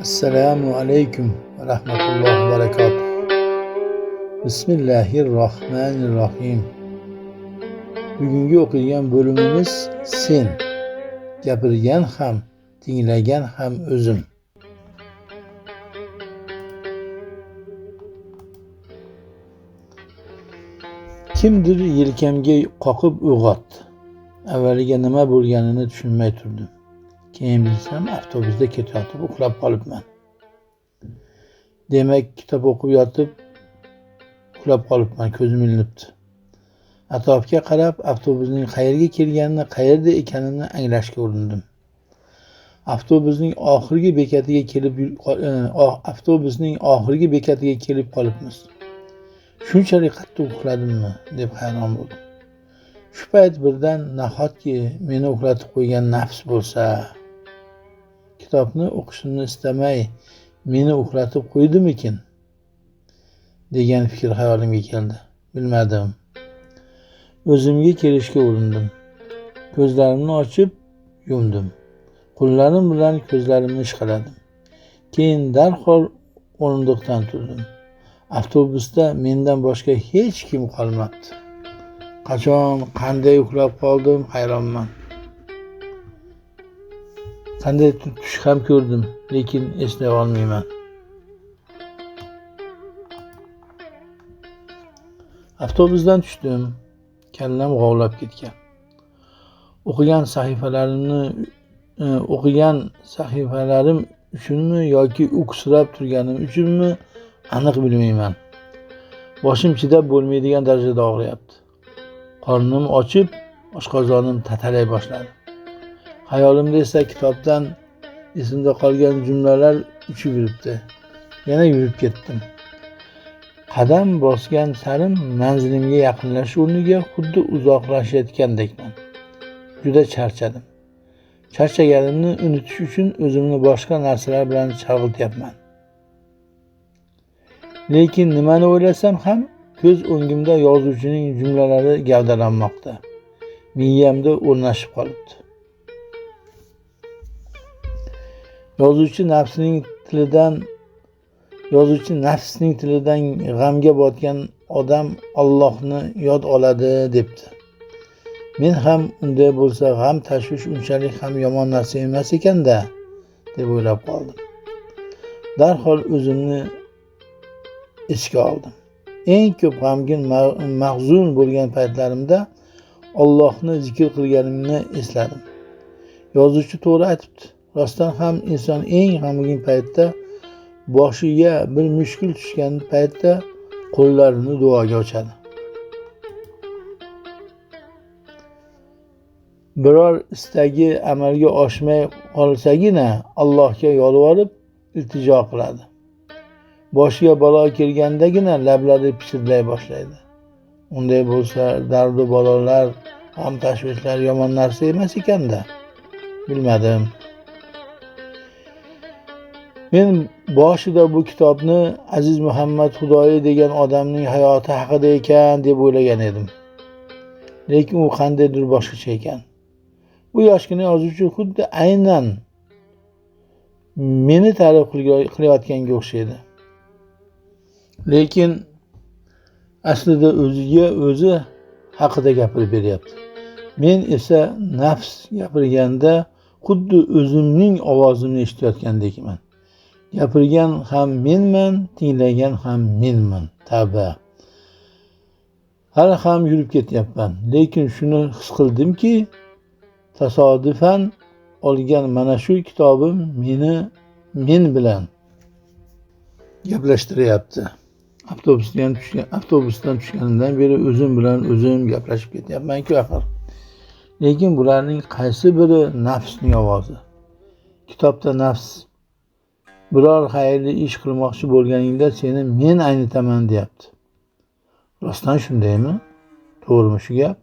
Assalomu alaykum va rahmatullohi va barakatuh. Bismillahirrohmanirrohim. Bugungi o'qilgan bölümümüz sen. Gapirgan ham, tinglagan ham o'zim. Kimdir yelkamga qoqib uyg'otdi. Avvaliga nima bo'lganini tushunmay turdim. Keyin bilsam, avtobusda ketayotib uxlab qolibman. Demak, kitob o'qib yotib uxlab qolibman, ko'zim ilinibdi. Atrofga qarab, avtobusning qayerga kelganini, qayerda ekanini anglashga urindim. Avtobusning oxirgi bekatiga kelib qolibmiz. Shunchalik qattiq uxladimmi deb hayron bo'ldim. Shu payt birdan nahotki meni uxlatib qo'ygan nafs bo'lsa, kitobni o'qishimni istamay meni uxlatib qo'ydimikin degan fikr hayolimga keldi. Bilmadim. O'zimga kelishga urindim. Ko'zlarimni ochib yumdim. Qo'llarim bilan ko'zlarimni ishqaladim. Keyin darhol o'rindiqdan turdim. Avtobusda mendan boshqa hech kim qolmabdi. Qachon, qanday uxlab qoldim, hayronman. Qanday tush ham ko'rdim, lekin eslay olmayman. Avtobusdan tushdim. Kallam g'ovlab ketgan. O'qigan sahifalarim uchunmi yoki o'ksirab turganim uchunmi aniq bilmayman. Boshim chidab bo'lmaydigan darajada og'riyapti. Qornim ochib, oshqozonim tatalay boshladi. Hayolimda esa kitobdan esimda qolgan jumlalar uchib yuribdi. Yana yurib ketdim. Qadam bosgan sarim manzilimga yaqinlashish o'rniga xuddi uzoqlashayotgandekman. Juda charchadim. Charchaganimni unutish uchun o'zimni boshqa narsalar bilan chalg'ityapman. Lekin nimani o'ylasam ham ko'z o'ngimda yozuvchining jumlalari gavdalanmoqda. Miyamda o'rnashib qolibdi. Yozuvchi nafsning tilidan g'amga botgan odam Allohni yod oladi debdi. Men ham unday bo'lsa g'am tashvish unchalik ham yomon narsa emas ekan-da deb o'ylab qoldim. Darhol o'zimni esga oldim. Eng ko'p g'amgin mahzun bo'lgan paytlarimda Allohni zikr qilganimni esladim. Yozuvchi to'g'ri aytibdi. Rostdan ham inson eng g'amgin paytda, boshiga bir mushkul tushgan paytda qo'llarini duoga ochadi. Biror istagi amalga oshmay qolsagina Allohga yolvorib iltijo qiladi. Boshiga balo kelgandagina lablari pichirlay boshlaydi. Unday bo'lsa, dardu balolar, g'am tashvishlar yomon narsa emas ekan-da. Bilmadim. Men boshida bu kitobni Aziz Muhammad Xudoyi degan odamning hayoti haqida ekan deb o'ylagan edim. Lekin u qandaydir boshqacha ekan. Bu yoshgina yozuvchi xuddi aynan meni ta'rif qilayotganga o'xshaydi. Lekin aslida o'zi haqida gapirib beryapti. Men esa nafs gapirganda xuddi o'zimning ovozimni eshitayotgandekman. Gapirgan ham menman, tinglagan ham menman. Tavba. Hali ham yurib ketyapman. Lekin shuni his qildimki, tasodifan olgan mana shu kitobim men bilan gaplashtiryapti. Avtobusdan tushganimdan beri o'zim bilan o'zim gaplashib ketyapman-ku axir. Lekin bularning qaysi biri nafsning ovozi? Kitobda nafs biror xayrli ish qilmoqchi bo'lganingda seni men aynitaman deyapti. Rostdan shundaymi? To'g'rimi shu gap?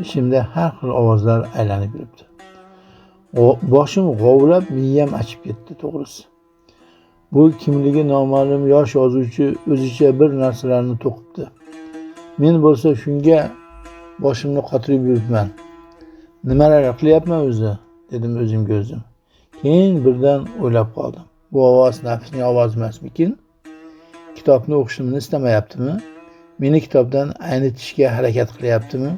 Ishimda har xil ovozlar aylanib yuribdi. Boshim g'ovlab, miyam achib ketdi to'g'risi. Bu kimligi noma'lum yosh yozuvchi o'zicha bir narsalarni to'qibdi. Men bo'lsa shunga boshimni qotirib yuribman. Nimalar qilyapman o'zi, dedim o'zimga o'zim. Keyin birdan o'ylab qoldim. Bu ovoz nafsning ovozi emasmikin? Kitobni o'qishimni istamayaptimi? Meni kitobdan aynitishga harakat qilyaptimi?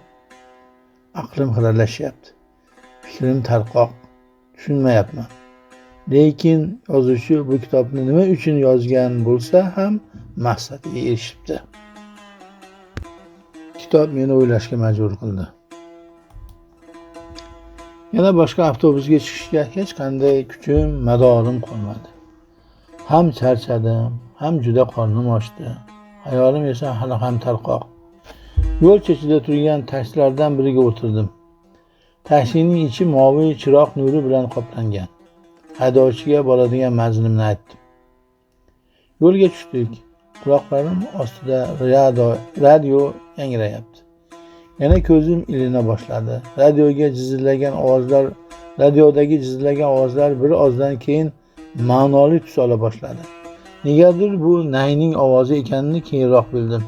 Aqlim xiralashyapti. Fikrim tarqoq. Tushunmayapman. Lekin yozuvchi bu kitobni nima uchun yozgan bo'lsa ham maqsadiga erishibdi. Kitob meni o'ylashga majbur qildi. Yana boshqa avtobusga chiqishga hech qanday kuchim, madorim qolmadi. Ham charchadim, ham juda qornim ochdi. Hayolim esa hali ham tarqoq. Yo'l chetida turgan taksilardan biriga o'tirdim. Taksining ichi moviy chiroq nuri bilan qoplangan. Haydovchiga boradigan manzilimni aytdim. Yo'lga tushdik. Quloqlarim ostida radio yangrayapti. Yana ko'zim ilina boshladi. Radiodagi jizillagan ovozlar bir ozdan keyin ma'noli tus ola boshladi. Negadir bu nayning ovozi ekanini keyinroq bildim.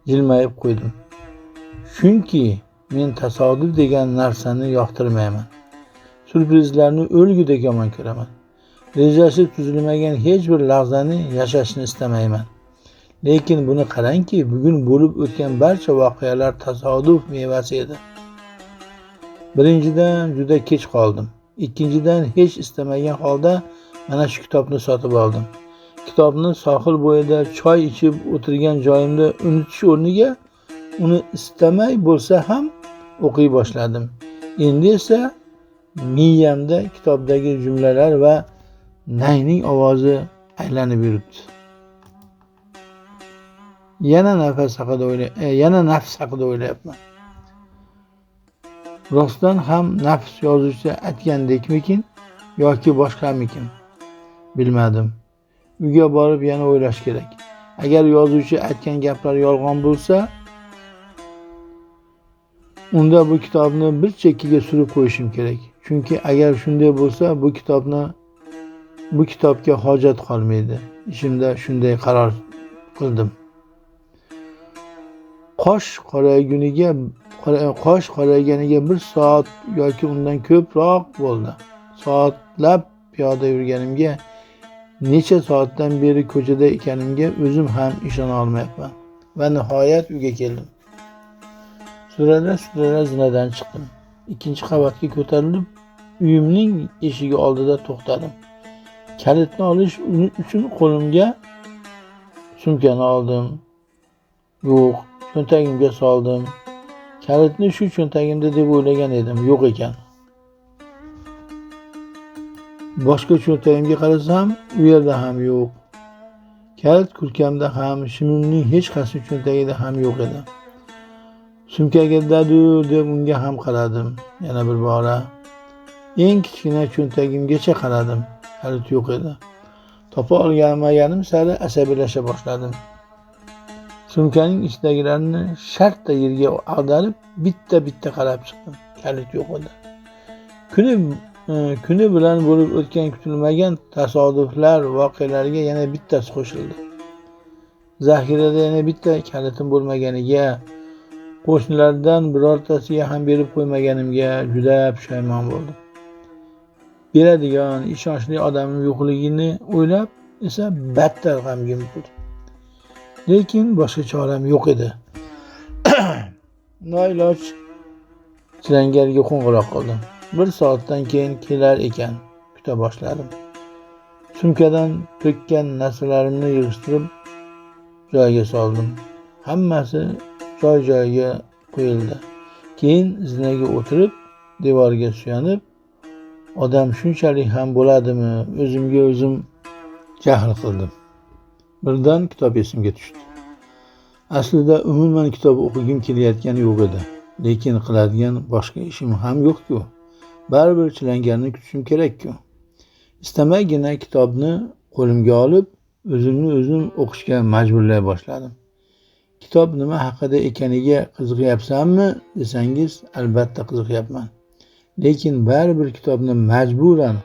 Jilmayib qo'ydim. Chunki men tasodif degan narsani yoqtirmayman. Surprizlarni o'lgudek yomon ko'raman. Rejasi tuzilmagan hech bir lahzani yashashni istamayman. Lekin buni qarangki, bugun bo'lib o'tgan barcha voqealar tasodif mevasi edi. Birinchidan juda kech qoldim. Ikkinchidan hech istamagan holda mana shu kitobni sotib oldim. Kitobni sohil bo'yida choy ichib o'tirgan joyimda unutish o'rniga uni istamay bo'lsa ham o'qiy boshladim. Endi esa miyamda kitobdagi jumlalar va nayning ovozi aylanib yuribdi. Yana nafs haqida o'ylayapman. Rostdan ham nafs yozuvchi aytgandekmikin yoki boshqamikin? Bilmadim. Uyga borib yana o'ylash kerak. Agar yozuvchi aytgan gaplar yolg'on bo'lsa, unda bu kitobni bir chekkaga surib qo'yishim kerak. Chunki agar shunday bo'lsa, bu kitobga hojat qolmaydi. Ishimda shunday qaror qildim. Qosh qorayganiga 1 soat yoki undan ko'proq bo'ldi. Soatlab piyoda yurganimga, necha soatdan beri ko'chada ekanimga o'zim ham ishona olmayapman. Va nihoyat uyga keldim. Surara zinadan chiqdim. 2-qavatga ko'tarilib, uyimning eshigi oldida to'xtadim. Kalitni olish uchun qo'limga sumkani oldim. Yo'q, cho'ntagimga soldim. Kalitni shu cho'ntagimda deb o'ylagan edim, yo'q ekan. Boshqa cho'ntagimga qarasam, u yerda ham yo'q. Kalit kurkamda ham, shimimning hech qaysi cho'ntagida ham yo'q edi. Sumkaga dadur deb unga ham qaradim. Yana bir bora eng kichkina cho'ntagimgacha qaradim. Kalit yo'q edi. Topa olmaganim sari asabiylasha boshladim. Sumkaning ichidagilarni shartta yerga ag'darib, bitta qarab chiqdim. Kalit yo'q edi. Kuni bilan bo'lib o'tgan kutilmagan tasodiflar voqealariga yana bittasi qo'shildi. Zaxirada yana bitta kalitim bo'lmaganiga, qo'shnilardan birortasiga ham berib qo'ymaganimga juda pushaymon bo'ldim. Beradigan, ishonchli odamning yo'qligini o'ylab esa battar g'amgin bo'ldim. Lekin boshqa choram yo'q edi. Noiloj chilangarga qo'ng'iroq qildim. 1 soatdan keyin kelar ekan, kuta boshladim. Sumkadan to'kkan narsalarimni yig'ishtirib joyiga soldim. Hammasi joy-joyiga qo'yildi. Keyin zinaga o'tirib, devorga suyanib, odam shunchalik ham bo'ladimi, o'zimga o'zim jahl qildim. Birdan kitob esimga tushdi. Aslida umuman kitob o'qigim kelayotgani yo'q edi. Lekin qiladigan boshqa ishim ham yo'q-ku. Baribir chilangarni kutishim kerak-ku. Istamaygina kitobni qo'limga olib, o'zimni o'zim o'qishga majburlay boshladim. Kitob nima haqida ekaniga qiziqyapsanmi desangiz, albatta qiziqyapman. Lekin baribir kitobni majburan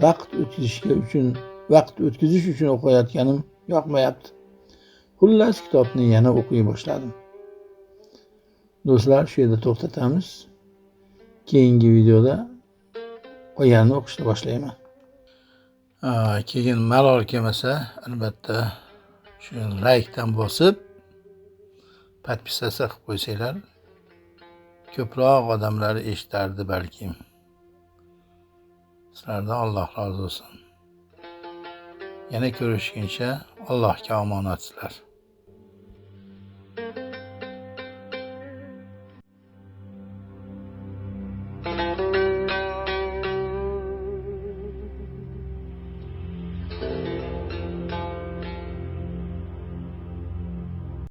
vaqt o'tkazish uchun o'qiyotganim yoqmayapti. Xullas kitobni yana o'qiy boshladim. Do'stlar, shu yerda to'xtatamiz. Keyingi videoda qolganini o'qishni boshlayman. Keyin malol kelmasa, albatta shu laykdan bosib, podpisatsiya qilib qo'ysanglar, ko'proq odamlar eshitardi balkim. Sizlardan Alloh rozi bo'lsin. Yana ko'rishguncha Allohga omonatsizlar.